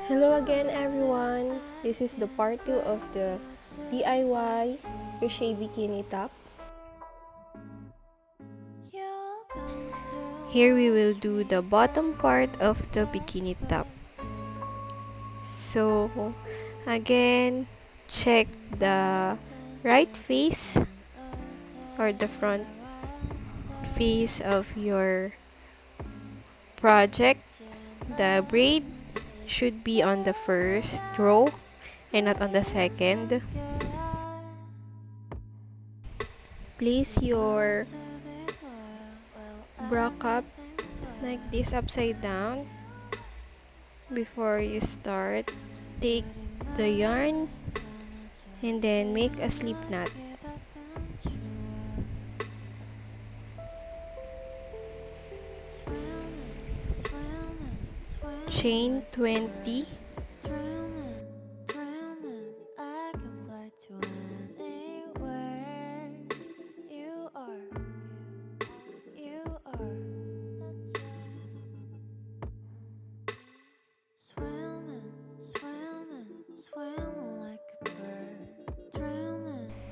Hello again everyone! This is the part 2 of the DIY crochet bikini top. Here we will do the bottom part of the bikini top. So again, check the right face or the front face of your project. The braid should be on the first row and not on the second. Place your bra cup like this upside down. Before you start, take the yarn and then make a slip knot. Chain 20.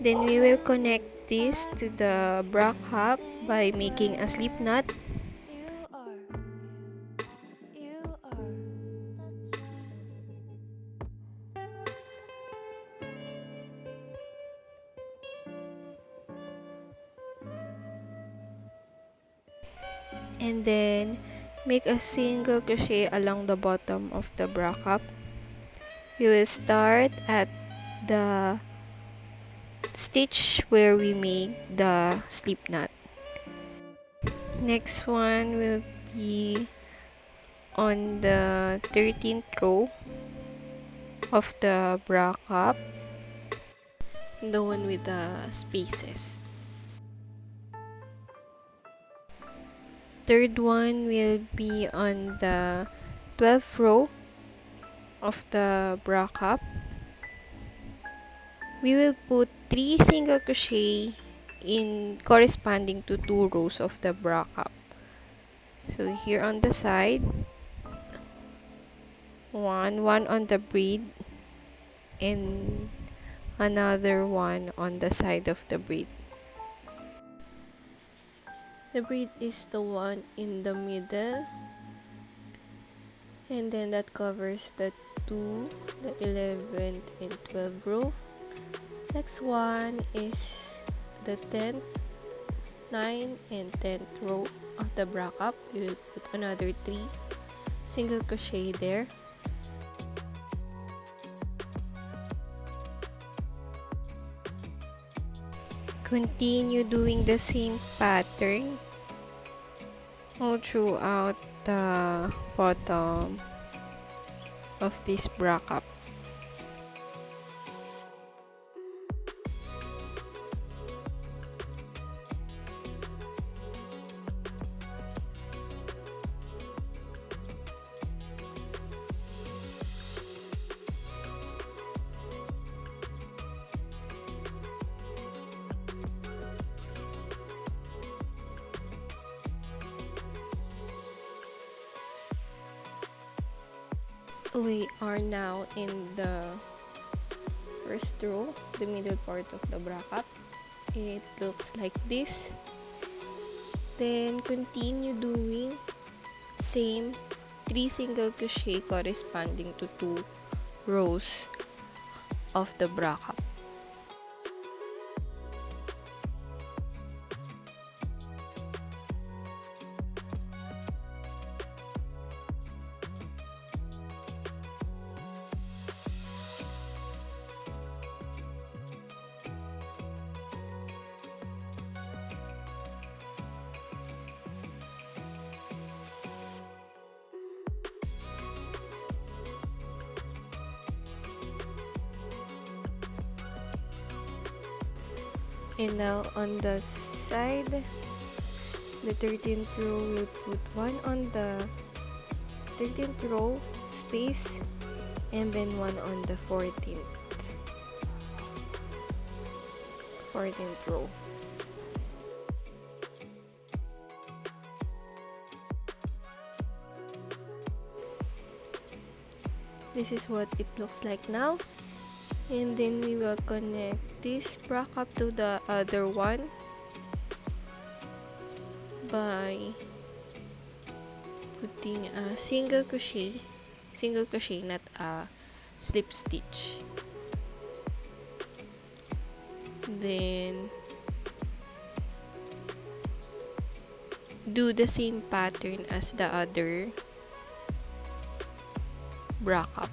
Then we will connect this to the bra cup by making a slip knot. And then make a single crochet along the bottom of the bra cup. You will start at the stitch where we made the slip knot. Next one will be on the 13th row of the bra cup, the one with the spaces. Third one will be on the 12th row of the bra cup. We will put 3 single crochet in corresponding to 2 rows of the bra cup. So here on the side, one on the braid, and another one on the side of the braid. The braid is the one in the middle, and then that covers the 2, the 11th and 12th row. Next one is the 10th, 9th and 10th row of the bra cup. You will put another 3 single crochet there. Continue doing the same pattern all throughout the bottom of this bra cup. We are now in the first row, the middle part of the bra cup. It looks like this. Then continue doing same 3 single crochet corresponding to 2 rows of the bra cup. And now on the side, the 13th row will put one on the 13th row space and then one on the 14th row. This is what it looks like now. And then we will connect this bra cup to the other one by putting a single crochet, not a slip stitch. Then do the same pattern as the other bra cup.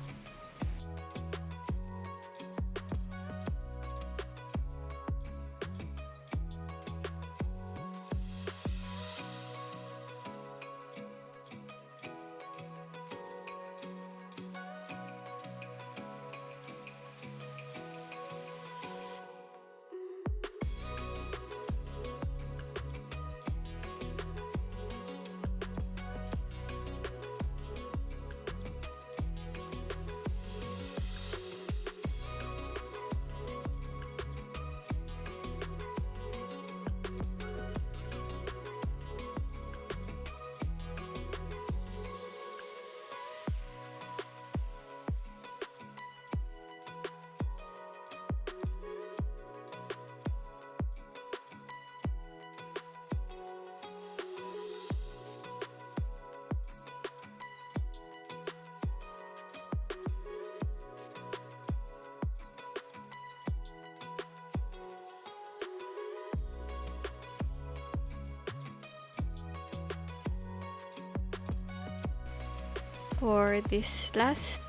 For this last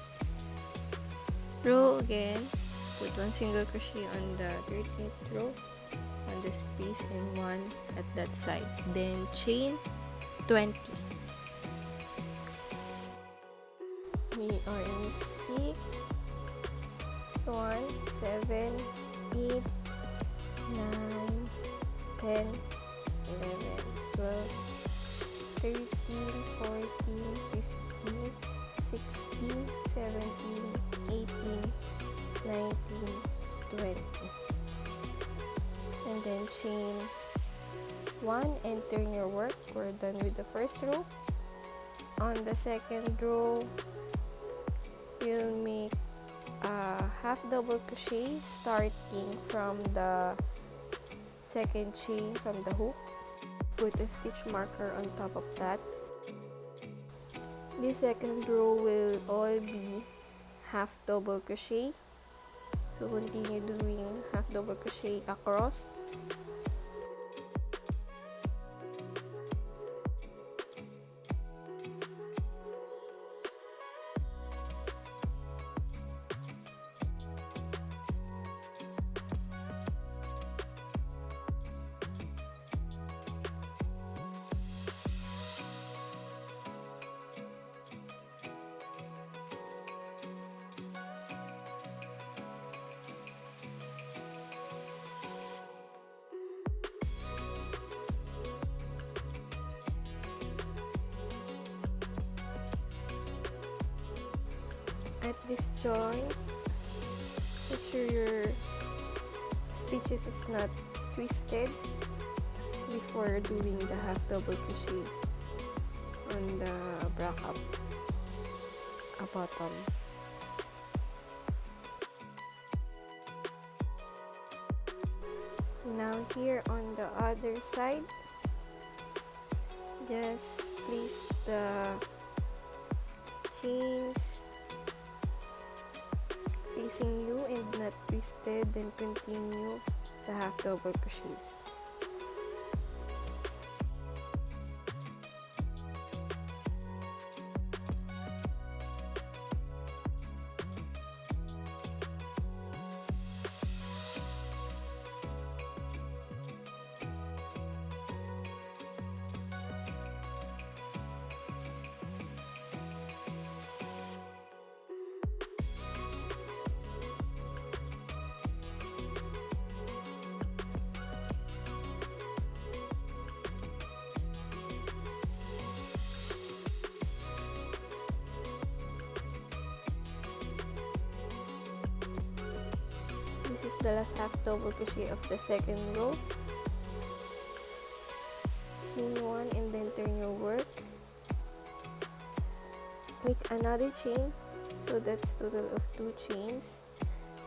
row again, put one single crochet on the 13th row on this piece and one at that side, then chain 20. We are in 6, 1, 7, 8, 9, 10, 11, 12, 13, 14, 15, 16, 17, 18, 19, 20. And then chain 1 and turn your work. We're done with the first row. On the second row, you'll make a half double crochet starting from the second chain from the hook. Put a stitch marker on top of that. The second row will all be half double crochet, so continue doing half double crochet across. At this joint, make sure your stitches is not twisted before doing the half double crochet on the bra cup bottom. Now here on the other side, just place the chains facing you and not twisted, then continue the half double crochets. This is the last half double crochet of the second row. Chain 1 and then turn your work. Make another chain So that's total of 2 chains,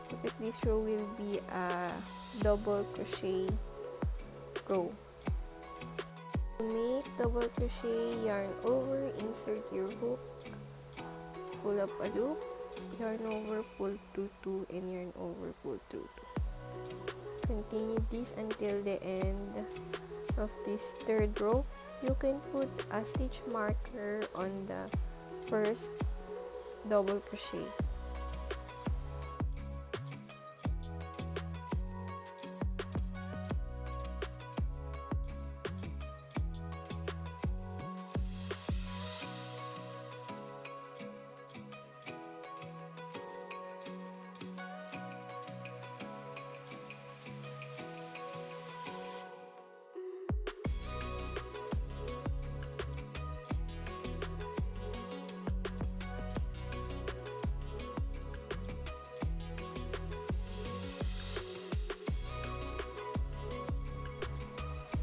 because this row will be a double crochet row. To make double crochet, yarn over, insert your hook, pull up a loop, yarn over, pull through 2, and yarn over, pull through 2. Continue this until the end of this third row. You can put a stitch marker on the first double crochet.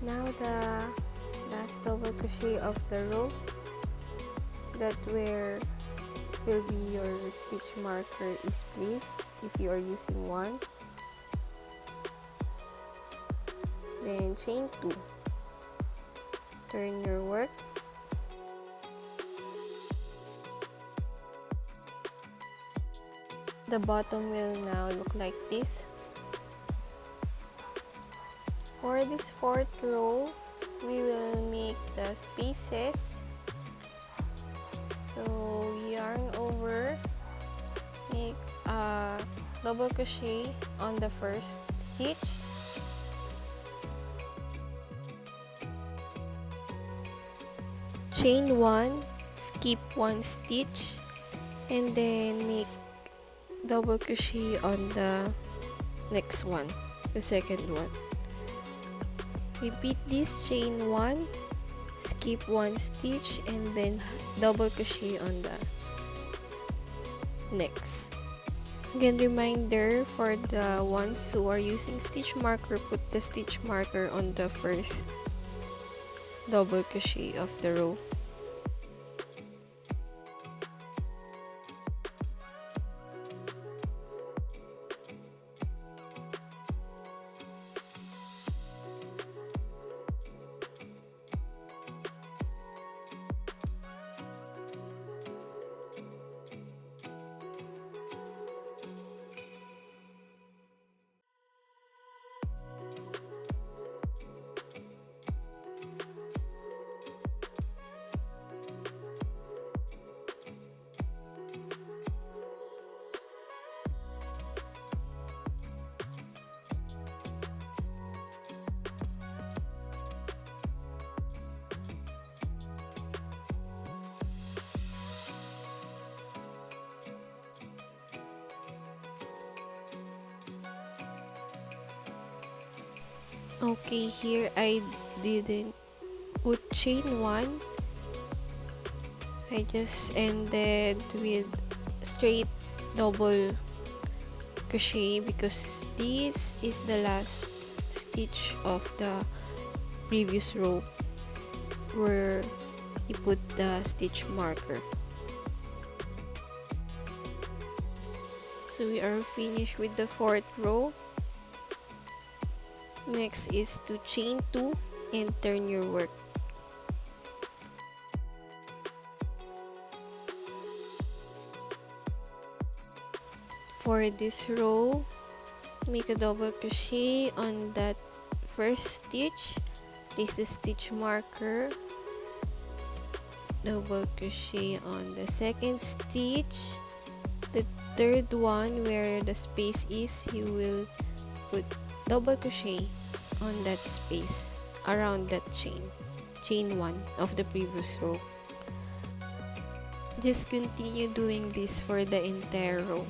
Now the last double crochet of the row, that where will be your stitch marker is placed if you are using one. Then chain 2, turn your work, the bottom will now look like this. For this fourth row, we will make the spaces. So yarn over, make a double crochet on the first stitch, chain 1, skip 1 stitch, and then make double crochet on the next one, the second one. Repeat this, chain 1, skip 1 stitch, and then double crochet on the next. Again, reminder for the ones who are using stitch marker, put the stitch marker on the first double crochet of the row. Okay, here I didn't put chain 1. I just ended with straight double crochet because this is the last stitch of the previous row where you put the stitch marker. So we are finished with the fourth row. Next is to chain 2 and turn your work. For this row, make a double crochet on that first stitch, place the stitch marker, double crochet on the second stitch, the third one where the space is, you will put double crochet on that space around that chain 1 of the previous row. Just continue doing this for the entire row.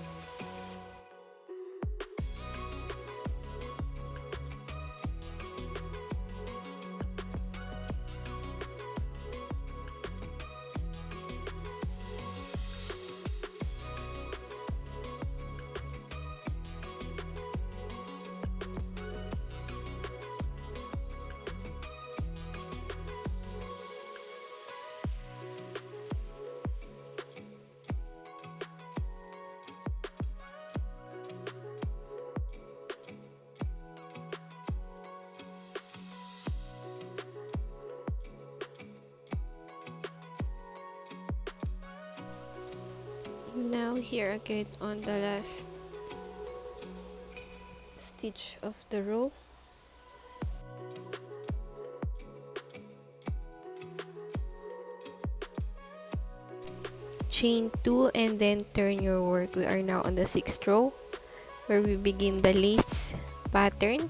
Now here again on the last stitch of the row, chain 2 and then turn your work. We are now on the 6th row where we begin the lace pattern.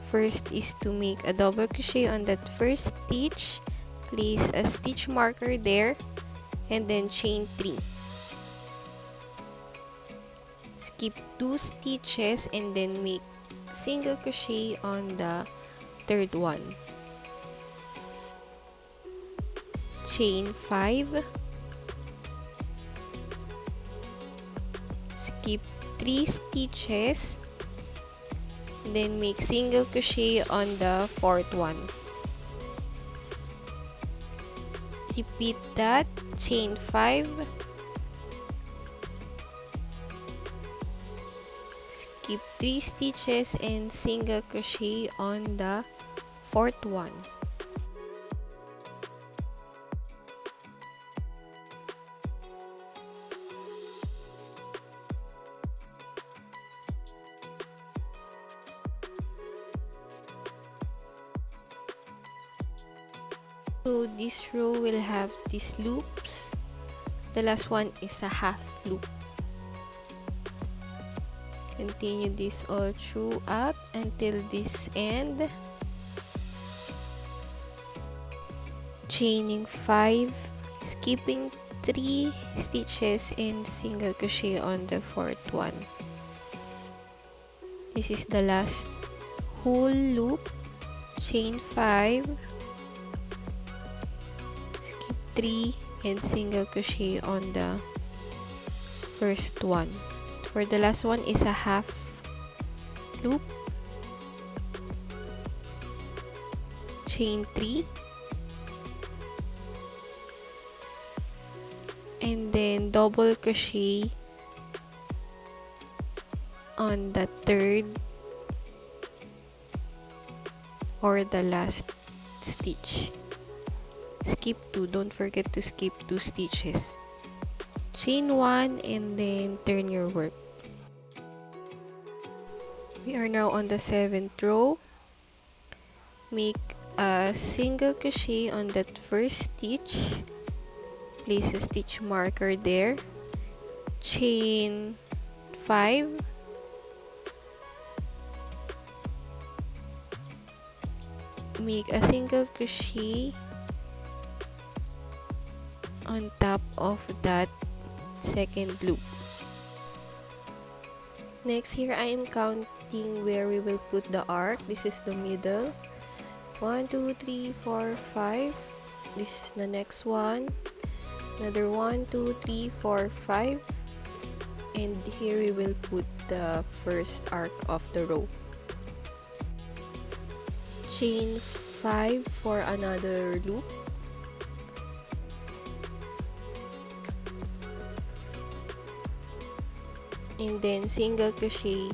First is to make a double crochet on that first stitch, place a stitch marker there, and then chain 3. Skip 2 stitches and then make single crochet on the third one. Chain 5. Skip 3 stitches, then make single crochet on the fourth one. Repeat that. Chain 5, skip 3 stitches and single crochet on the fourth one. So this row will have these loops. The last one is a half loop. Continue this all throughout until this end. Chaining 5, skipping 3 stitches and single crochet on the fourth one. This is the last whole loop. Chain 5, 3 and single crochet on the first one. For the last one is a half loop. Chain 3 and then double crochet on the third or the last stitch. Skip 2, don't forget to skip 2 stitches. Chain 1 and then turn your work. We are now on the 7th row. Make a single crochet on that first stitch. Place a stitch marker there. Chain 5. Make a single crochet on top of that second loop. Next, here I am counting where we will put the arc. This is the middle. 1, 2, 3, 4, 5. This is the next one. Another 1, 2, 3, 4, 5. And here we will put the first arc of the row. Chain 5 for another loop. And then single crochet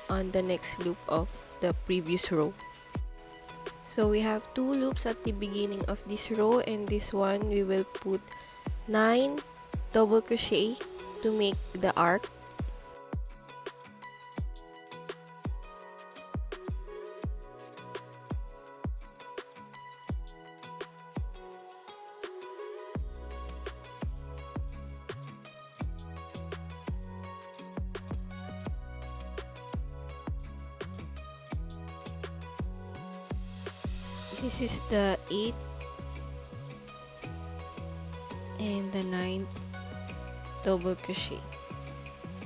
on the next loop of the previous row. So we have 2 loops at the beginning of this row, and this one we will put 9 double crochet to make the arc. This is the 8th and the 9th double crochet.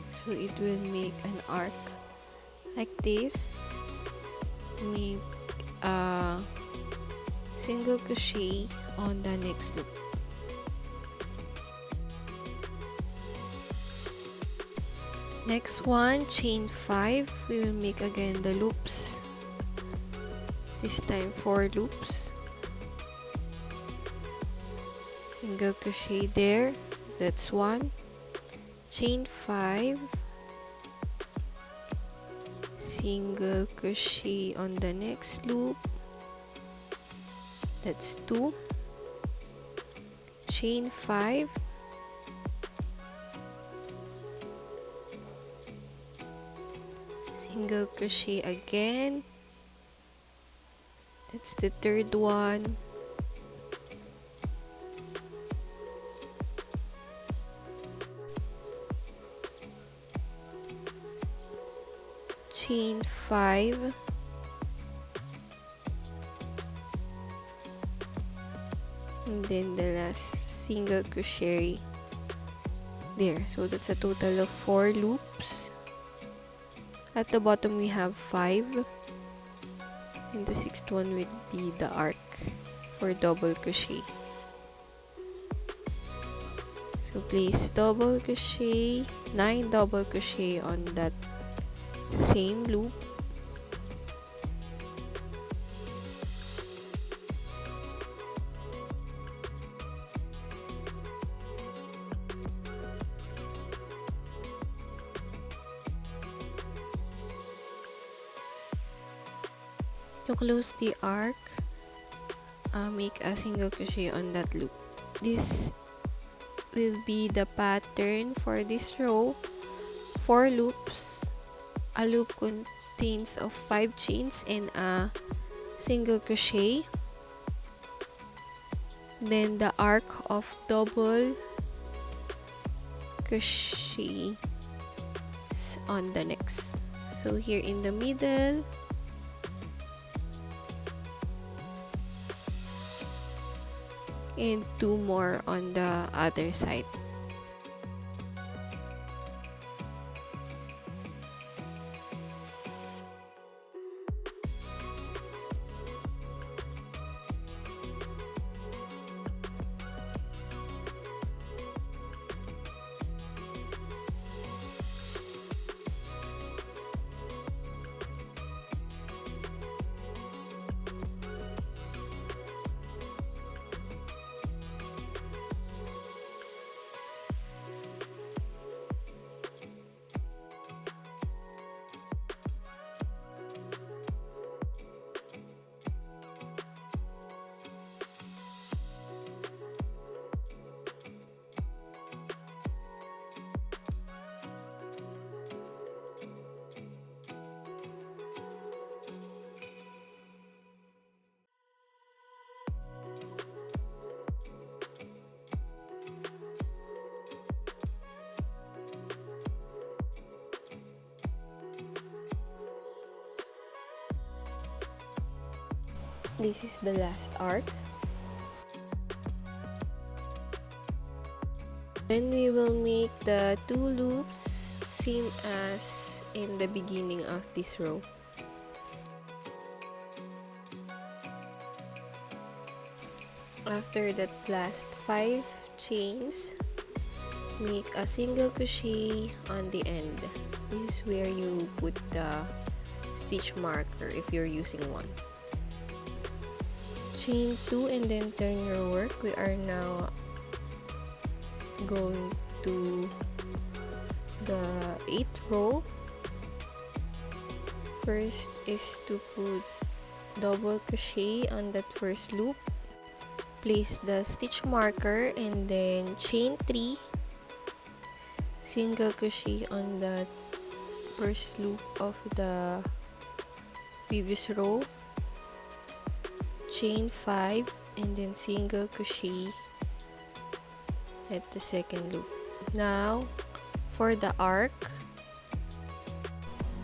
So it will make an arc like this. Make a single crochet on the next loop. Next one, chain 5. We will make again the loops. This time 4 loops. Single crochet there. That's 1. Chain 5. Single crochet on the next loop. That's 2. Chain 5. single crochet again. That's the third one. Chain 5, and then the last single crochet there. So that's a total of 4 loops. At the bottom we have 5, and the 6th one would be the arc for double crochet. So place double crochet, 9 double crochet on that same loop. To close the arc, make a single crochet on that loop. This will be the pattern for this row. 4 loops. A loop contains of 5 chains and a single crochet. Then the arc of double crochet on the next. So here in the middle, and 2 more on the other side. This is the last arc. Then we will make the 2 loops same as in the beginning of this row. After that last 5 chains, make a single crochet on the end. This is where you put the stitch marker if you're using one. Chain 2 and then turn your work. We are now going to the 8th row. First is to put double crochet on that first loop. Place the stitch marker and then chain 3, single crochet on the first loop of the previous row, chain 5, and then single crochet at the second loop. Now for the arc,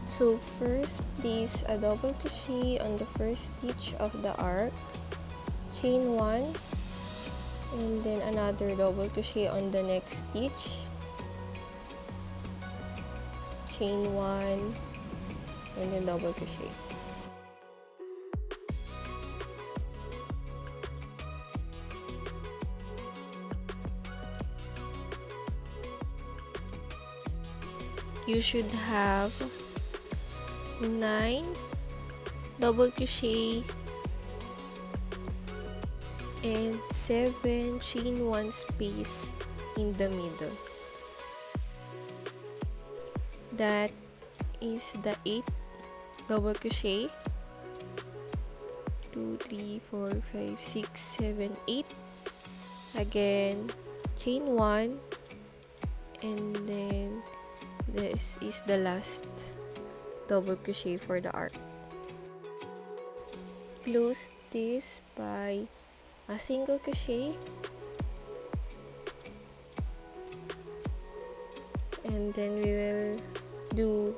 so first place a double crochet on the first stitch of the arc, chain 1, and then another double crochet on the next stitch, chain 1, and then double crochet. You should have 9 double crochet and 7 chain 1 space in the middle. That is the 8th double crochet. 2, 3, 4, 5, 6, 7, 8. Again, chain 1, and then this is the last double crochet for the arc. Close this by a single crochet, and then we will do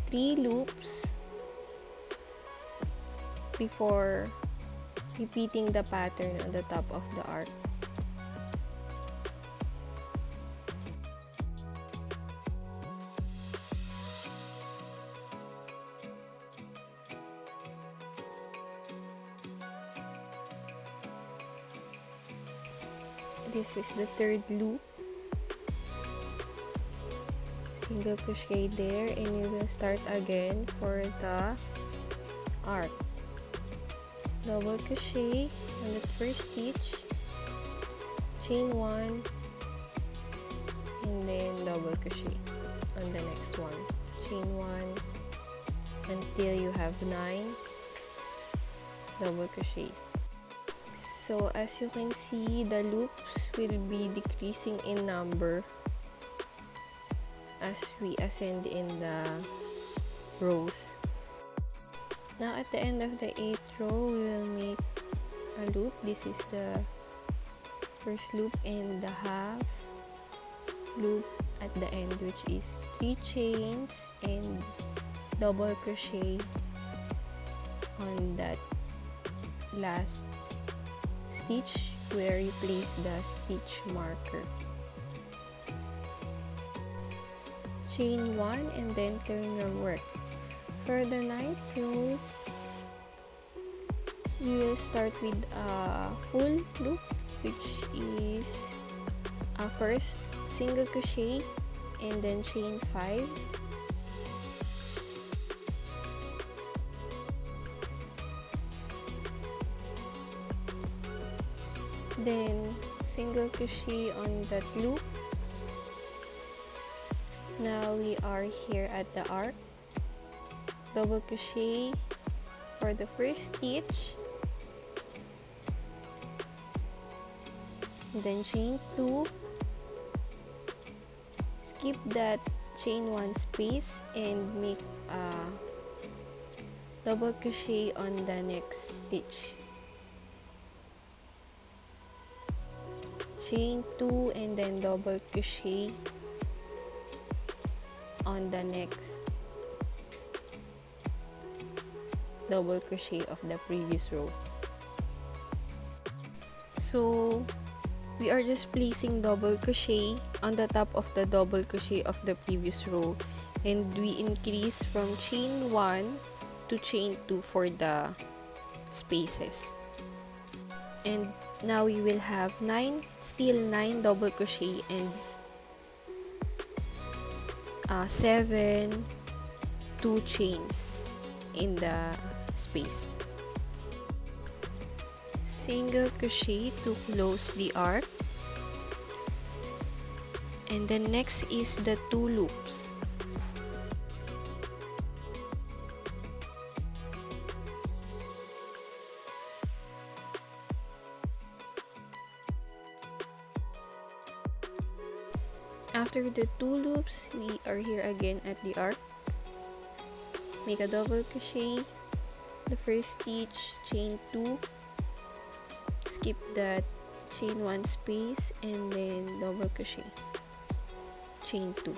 3 loops before repeating the pattern on the top of the arc. This is the 3rd loop. Single crochet there, and you will start again for the arc. Double crochet on the first stitch, chain 1, and then double crochet on the next one, chain 1 until you have 9 double crochets. So as you can see, the loops will be decreasing in number as we ascend in the rows. Now at the end of the 8th row, we will make a loop. This is the first loop and the half loop at the end, which is 3 chains and double crochet on that last stitch where you place the stitch marker. Chain 1 and then turn your work. For the 9th row, we will start with a full loop, which is a first single crochet and then chain 5. Then single crochet on that loop. Now we are here at the arc. Double crochet for the first stitch, then chain 2, skip that chain 1 space and make a double crochet on the next stitch. Chain 2 and then double crochet on the next double crochet of the previous row. So we are just placing double crochet on the top of the double crochet of the previous row, and we increase from chain 1 to chain 2 for the spaces. And now we will have still 9 double crochet and 7 2 chains in the space. Single crochet to close the arc, and then next is the 2 loops. After the 2 loops, we are here again at the arc. Make a double crochet, the first stitch, chain 2, skip that chain 1 space and then double crochet, chain 2.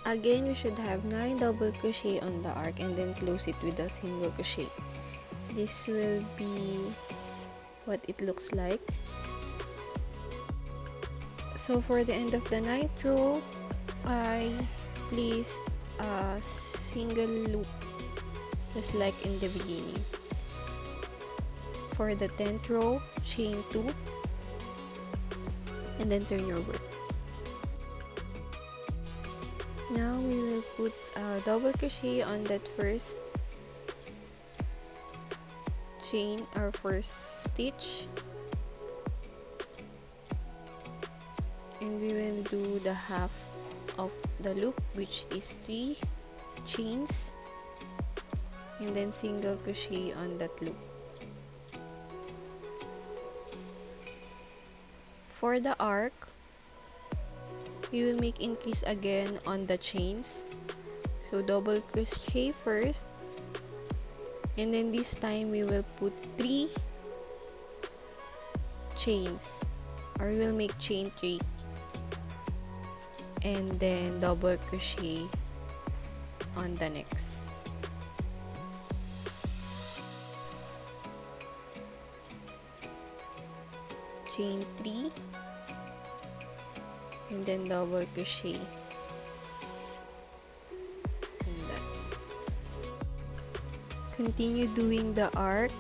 Again, we should have 9 double crochet on the arc and then close it with a single crochet. This will be what it looks like. So for the end of the 9th row, I placed a single loop just like in the beginning. For the 10th row, chain 2 and then turn your work. Now we will put a double crochet on that first chain or first stitch, and we will do the half of the loop, which is 3 chains, and then single crochet on that loop. For the arc, we will make increase again on the chains. So double crochet first, and then this time we will put 3 chains, or we will make chain 3 and then double crochet on the next. Chain 3 and then double crochet and that. Continue doing the arc.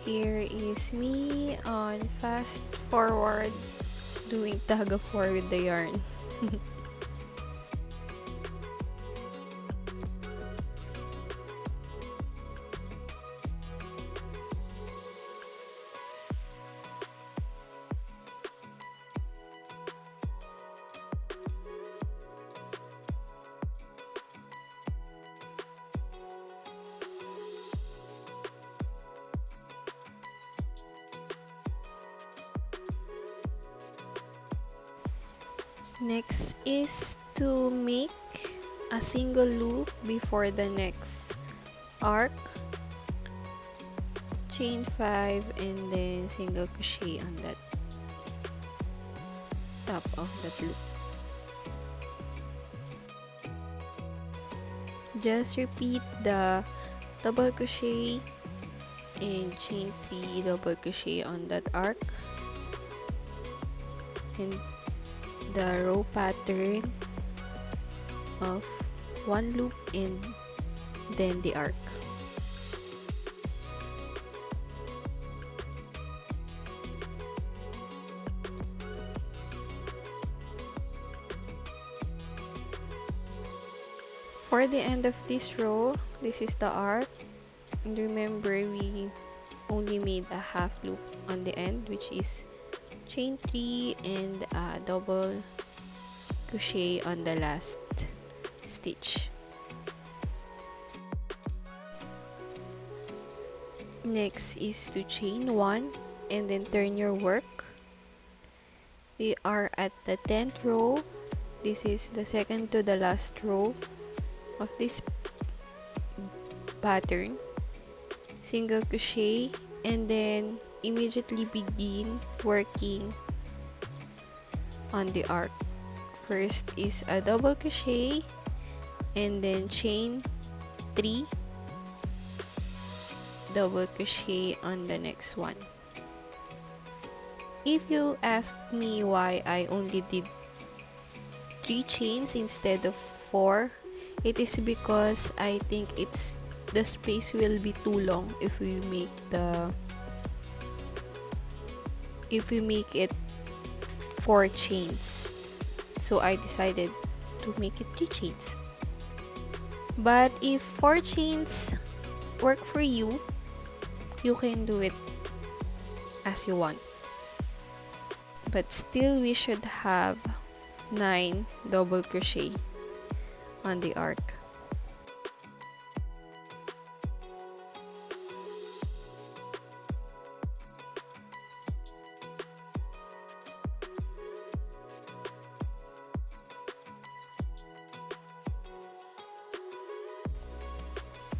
Here is me on fast forward doing tug of war with the yarn. Next is to make a single loop before the next arc, chain 5 and then single crochet on that top of that loop. Just repeat the double crochet and chain 3 double crochet on that arc and the row pattern of 1 loop and then the arc. For the end of this row, this is the arc, and remember we only made a half loop on the end, which is chain 3 and double crochet on the last stitch. Next is to chain 1 and then turn your work. We are at the 10th row. This is the second to the last row of this pattern. Single crochet and then immediately begin working on the arc. First is a double crochet and then chain 3, double crochet on the next one. If you ask me why I only did 3 chains instead of 4, it is because I think the space will be too long if we make it 4 chains. So I decided to make it 3 chains. But if 4 chains work for you, you can do it as you want. But still we should have 9 double crochet on the arc.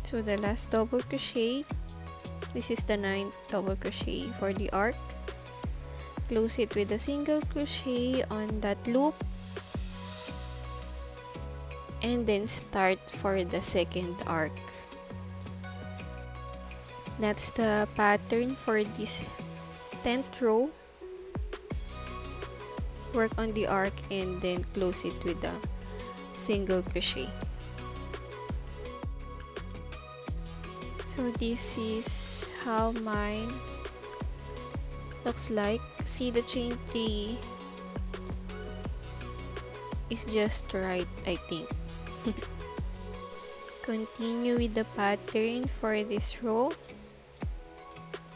So the last double crochet, this is the 9th double crochet for the arc. Close it with a single crochet on that loop and then start for the second arc. That's the pattern for this 10th row. Work on the arc and then close it with a single crochet. So this is how mine looks like. See, the chain 3 is just right, I think. Continue with the pattern for this row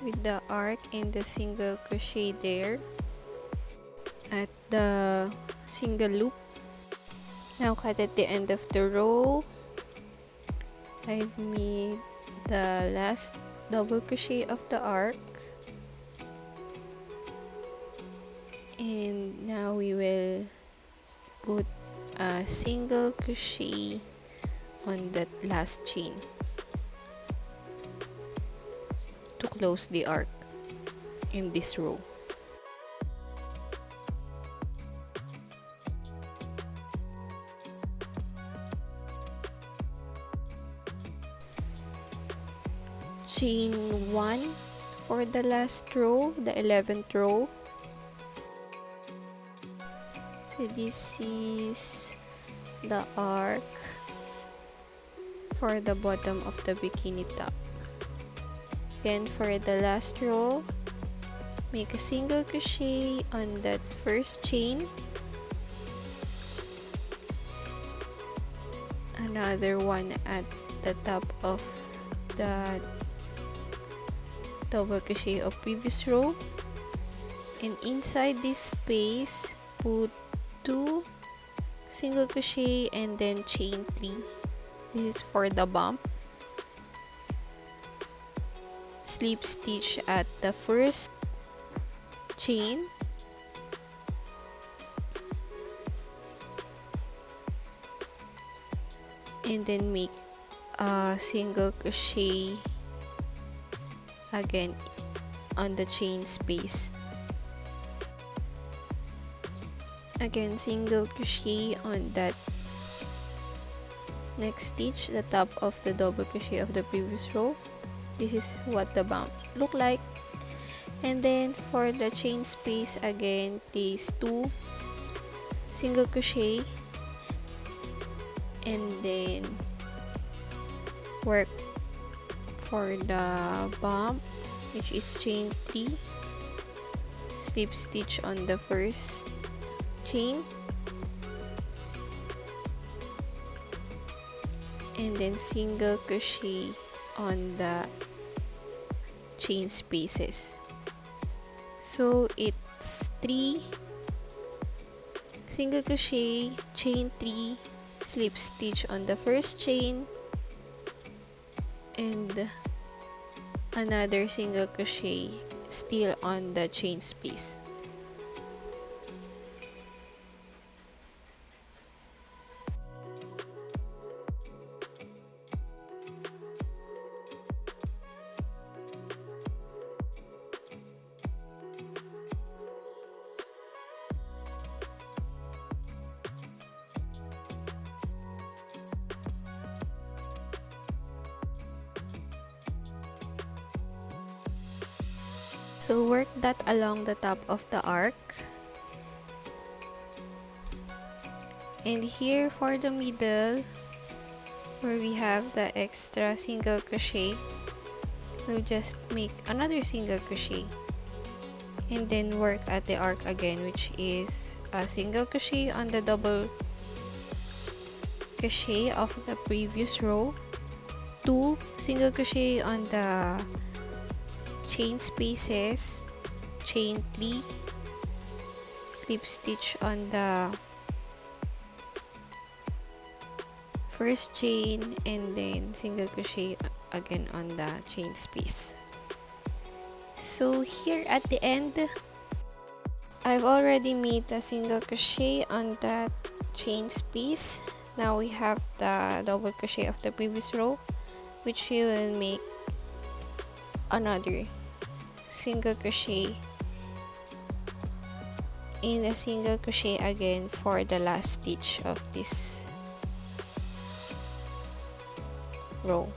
with the arc and the single crochet there at the single loop. Now cut at the end of the row I've made the last double crochet of the arc, and now we will put a single crochet on that last chain to close the arc in this row. Chain 1 for the last row, the 11th row. So this is the arc for the bottom of the bikini top. Then for the last row, make a single crochet on that first chain, another one at the top of the double crochet of previous row, and inside this space put 2 single crochet and then chain 3. This is for the bump. Slip stitch at the first chain, and then make a single crochet again on the chain space. Again, single crochet on that next stitch, the top of the double crochet of the previous row. This is what the bump look like. And then for the chain space, again place 2 single crochet and then work for the bump, which is chain 3, slip stitch on the first chain, and then single crochet on the chain spaces. So it's 3 single crochet, chain 3, slip stitch on the first chain, and another single crochet still on the chain space. So work that along the top of the arc. And here for the middle, where we have the extra single crochet, we'll just make another single crochet. And then work at the arc again, which is a single crochet on the double crochet of the previous row, 2 single crochet on the chain spaces, chain 3, slip stitch on the first chain, and then single crochet again on the chain space. So here at the end, I've already made a single crochet on that chain space. Now we have the double crochet of the previous row, which we will make another single crochet in a single crochet again for the last stitch of this row.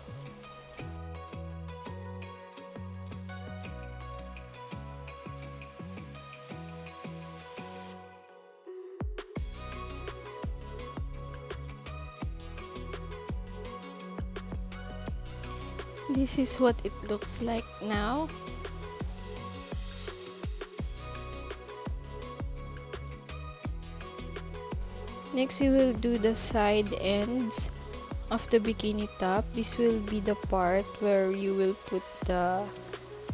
This is what it looks like now. Next, we will do the side ends of the bikini top. This will be the part where you will put the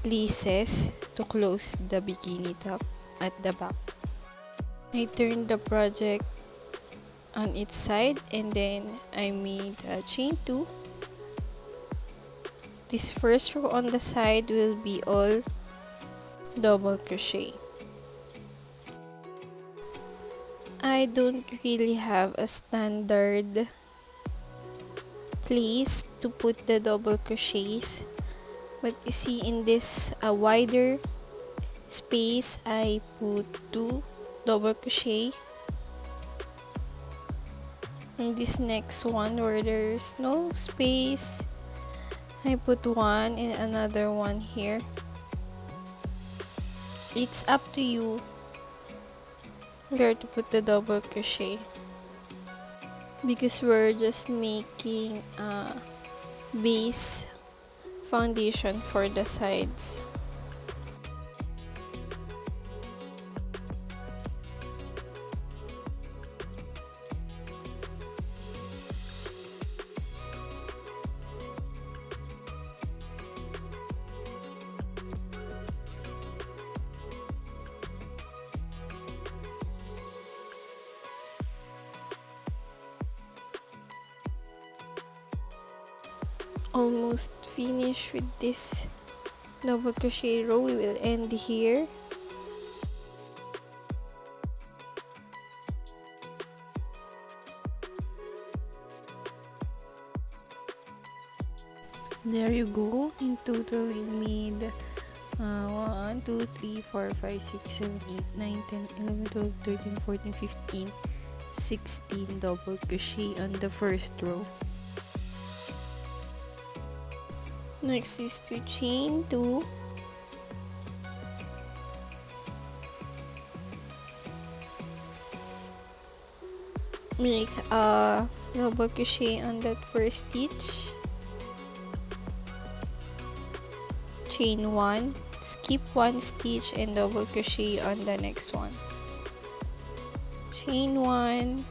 laces to close the bikini top at the back. I turned the project on its side, and then I made a chain 2 this first row on the side will be all double crochet. I don't really have a standard place to put the double crochets, but you see in this wider space I put 2 double crochet. In this next one where there's no space, I put 1 and another one here. It's up to you where to put the double crochet, because we're just making a base foundation for the sides. Almost finished with this double crochet row. We will end here. There you go. In total we made 1, 2, 3, 4, 5, 6, 7, 8, 9, 10, 11, 12, 13, 14, 15, 16 double crochet on the first row. Next is to chain 2, make a double crochet on that first stitch, chain 1, skip 1 stitch and double crochet on the next one, chain 1,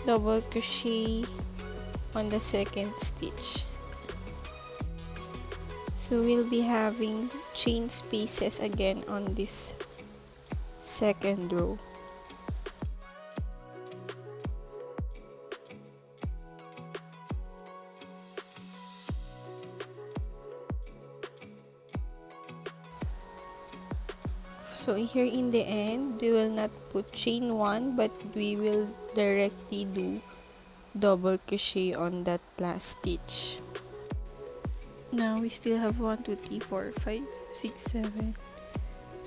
double crochet on the second stitch. So we'll be having chain spaces again on this second row. So here in the end, we will not put chain 1, but we will directly do double crochet on that last stitch. Now we still have 1, 2, 3, 4, 5, 6, 7,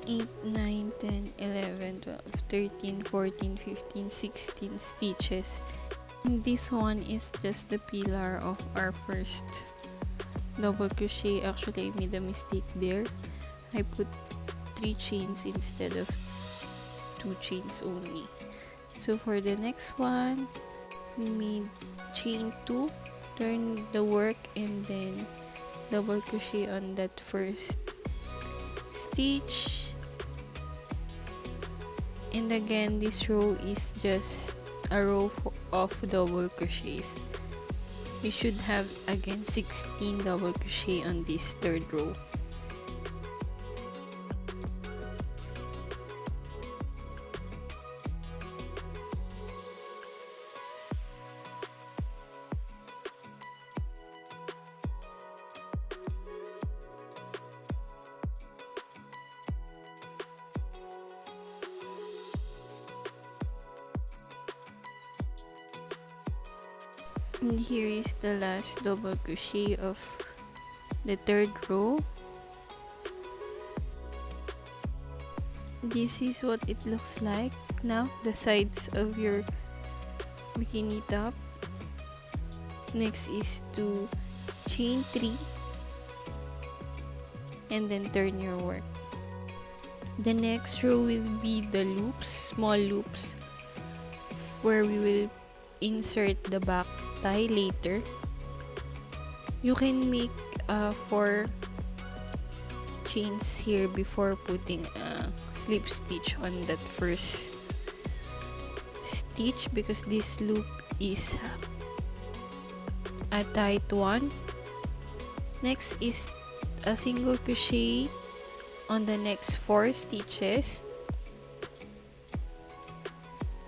8, 9, 10, 11, 12, 13, 14, 15, 16 stitches. And this one is just the pillar of our first double crochet. Actually, I made a mistake there. I put 3 chains instead of 2 chains only. So for the next one, we made chain 2, turn the work, and then double crochet on that first stitch. And again, this row is just a row of double crochets. You should have again 16 double crochet on this third row. And here is the last double crochet of the third row. This is what it looks like now, the sides of your bikini top. Next is to chain 3 and then turn your work. The next row will be the loops, small loops, where we will insert the back tie later. You can make 4 chains here before putting a slip stitch on that first stitch, because this loop is a tight one. Next is a single crochet on the next 4 stitches.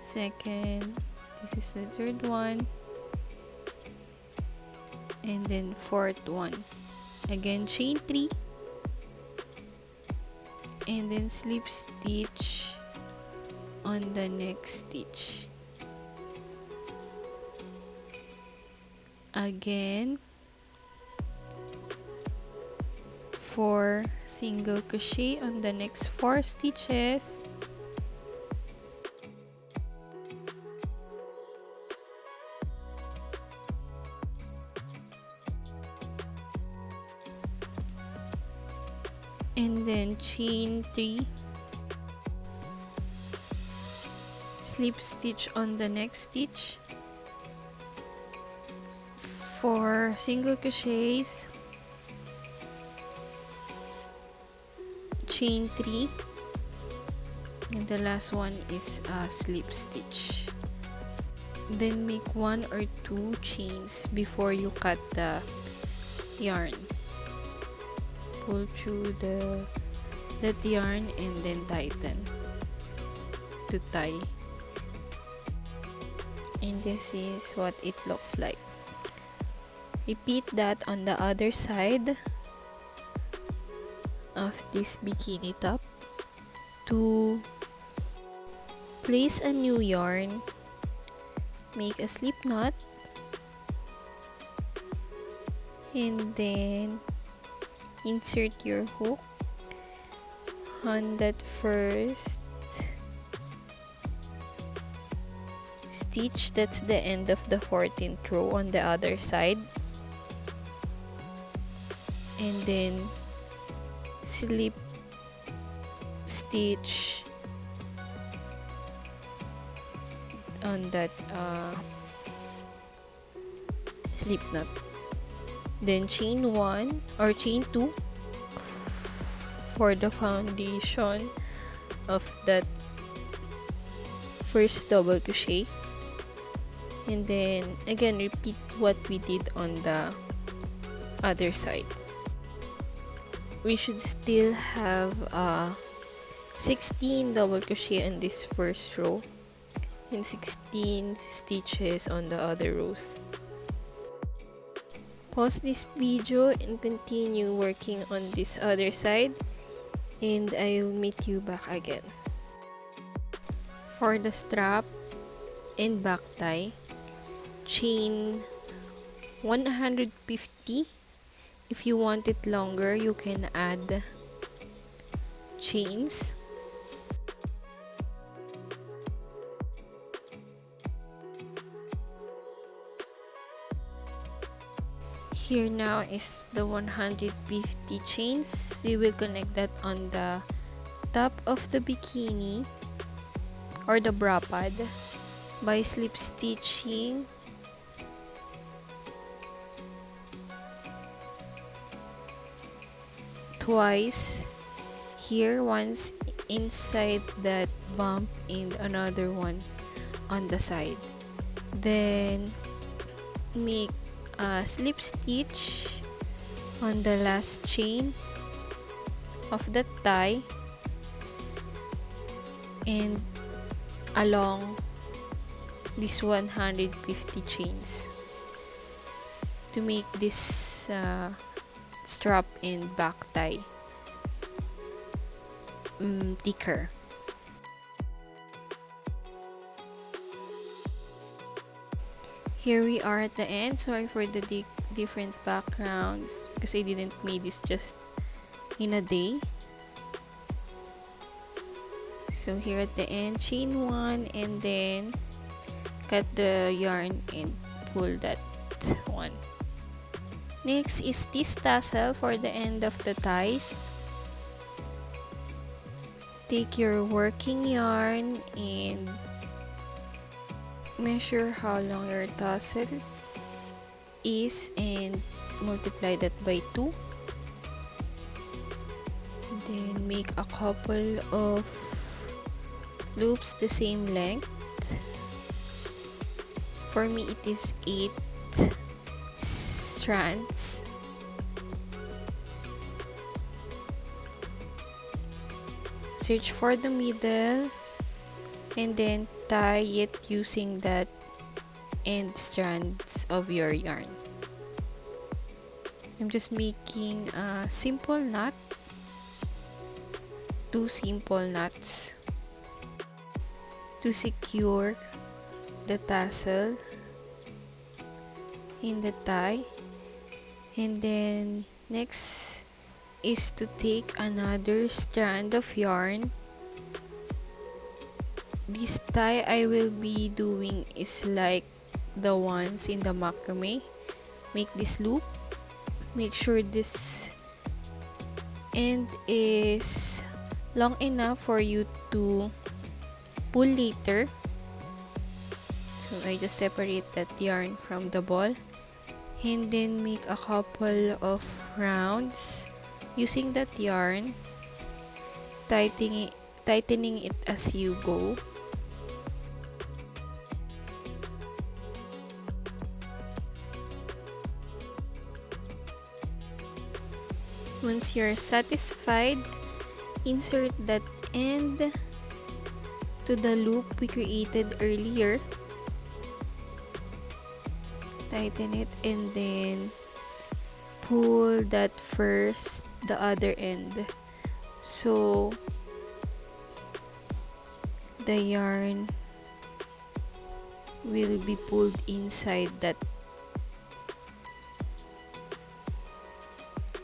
Second, this is the third one, and then fourth one. again chain 3, and then slip stitch on the next stitch. Again 4 single crochet on the next 4 stitches. And then chain 3, slip stitch on the next stitch, 4 single crochets, chain 3, and the last one is a slip stitch. Then make 1 or 2 chains before you cut the yarn. Pull through that yarn and then tighten to tie. And this is what it looks like. Repeat that on the other side of this bikini top. To place a new yarn, make a slip knot, and then insert your hook on that first stitch. That's the end of the 14th row on the other side, and then slip stitch on that slip knot. Then chain 1 or chain 2 for the foundation of that first double crochet, and then again repeat what we did on the other side. We should still have 16 double crochet in this first row and 16 stitches on the other rows. Pause this video and continue working on this other side, and I'll meet you back again. For the strap and back tie, chain 150. If you want it longer, you can add chains. Here now is the 150 chains. We will connect that on the top of the bikini or the bra pad by slip stitching twice here, once inside that bump and another one on the side. Then make a slip stitch on the last chain of the tie and along this 150 chains to make this strap and back tie thicker. Here we are at the end. Sorry for the different backgrounds because I didn't make this just in a day. So here at the end, chain 1 and then cut the yarn and pull that one. Next is this tassel for the end of the ties. Take your working yarn and measure how long your tassel is and multiply that by 2. Then make a couple of loops the same length. For me it is 8 strands. Search for the middle and then tie it using that end strands of your yarn. I'm just making a simple knot, 2 simple knots to secure the tassel in the tie. And then next is to take another strand of yarn. This tie I will be doing is like the ones in the macrame. Make this loop. Make sure this end is long enough for you to pull later. So I just separate that yarn from the ball and then make a couple of rounds using that yarn, tightening it as you go. Once you're satisfied, insert that end to the loop we created earlier. Tighten it and then pull that first, the other end. So the yarn will be pulled inside that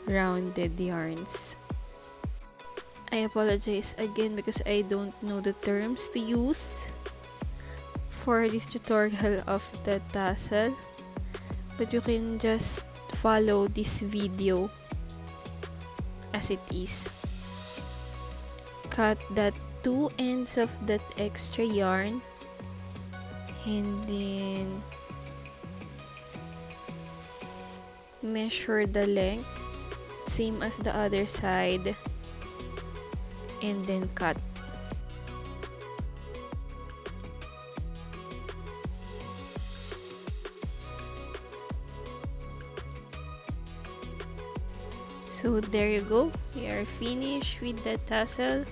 rounded yarns. I apologize again because I don't know the terms to use for this tutorial of the tassel, but you can just follow this video as it is. Cut that 2 ends of that extra yarn and then measure the length same as the other side and then cut. So there you go, we are finished with the tassel.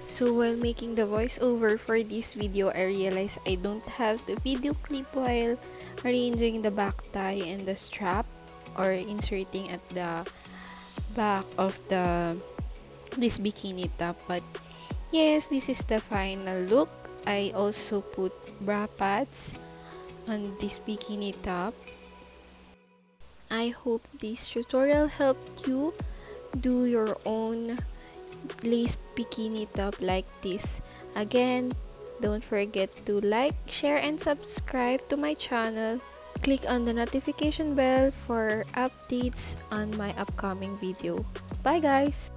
So while making the voiceover for this video, I realized I don't have the video clip while arranging the back tie and the strap or inserting at the back of this bikini top. But yes, this is the final look. I also put bra pads on this bikini top. I hope this tutorial helped you do your own laced bikini top like this. Again, don't forget to like, share, and subscribe to my channel. Click on the notification bell for updates on my upcoming video. Bye guys!